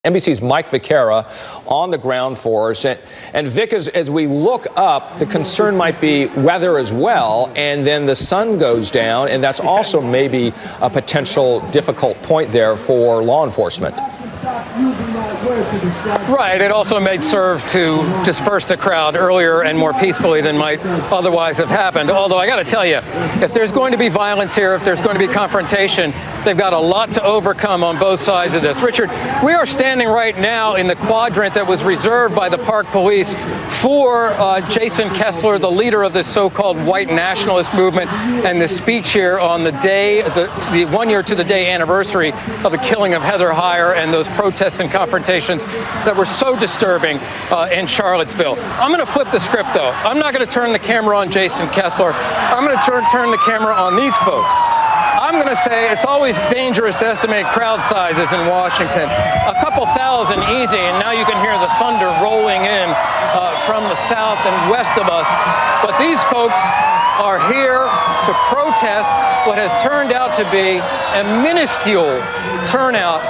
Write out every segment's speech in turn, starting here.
NBC's Mike Vicara on the ground for us. And Vic, as we look up, the concern might be weather as well, and then the sun goes down, and that's also maybe a potential difficult point there for law enforcement. Right. It also may serve to disperse the crowd earlier and more peacefully than might otherwise have happened. Although I got to tell you, if there's going to be violence here, if there's going to be confrontation, they've got a lot to overcome on both sides of this. Richard, we are standing right now in the quadrant that was reserved by the park police for Jason Kessler, the leader of this so-called white nationalist movement, and the speech here on the day, the 1 year to the day anniversary of the killing of Heather Heyer and those protests and confrontations that were so disturbing in Charlottesville. I'm going to flip the script, though. I'm not going to turn the camera on Jason Kessler. I'm going to turn the camera on these folks. I'm going to say it's always dangerous to estimate crowd sizes in Washington. A couple thousand easy, and now you can hear the thunder rolling in from the south and west of us. But these folks are here to protest what has turned out to be a minuscule turnout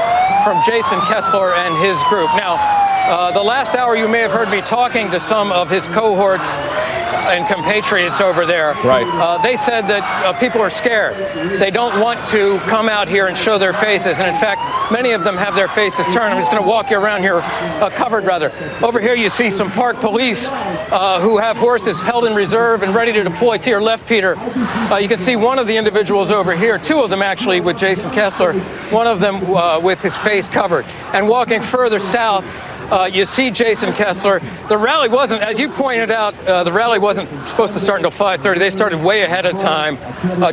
from Jason Kessler and his group. Now, the last hour you may have heard me talking to some of his cohorts and compatriots over there. Right. They said that people are scared. They don't want to come out here and show their faces. And in fact, many of them have their faces turned. I'm just going to walk you around here, covered rather. Over here you see some park police who have horses held in reserve and ready to deploy. To your left, Peter, you can see one of the individuals over here, two of them actually with Jason Kessler, one of them with his face covered. And walking further south, you see Jason Kessler. The rally wasn't, as you pointed out, the rally wasn't supposed to start until 5:30. They started way ahead of time,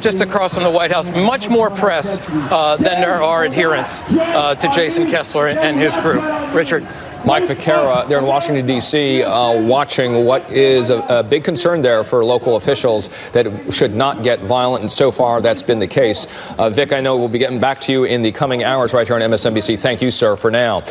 just across from the White House. Much more press than there are adherents to Jason Kessler and his group. Richard. Mike Vicara there in Washington, D.C., watching what is a big concern there for local officials that it should not get violent, and so far that's been the case. Vic, I know we'll be getting back to you in the coming hours right here on MSNBC. Thank you, sir, for now.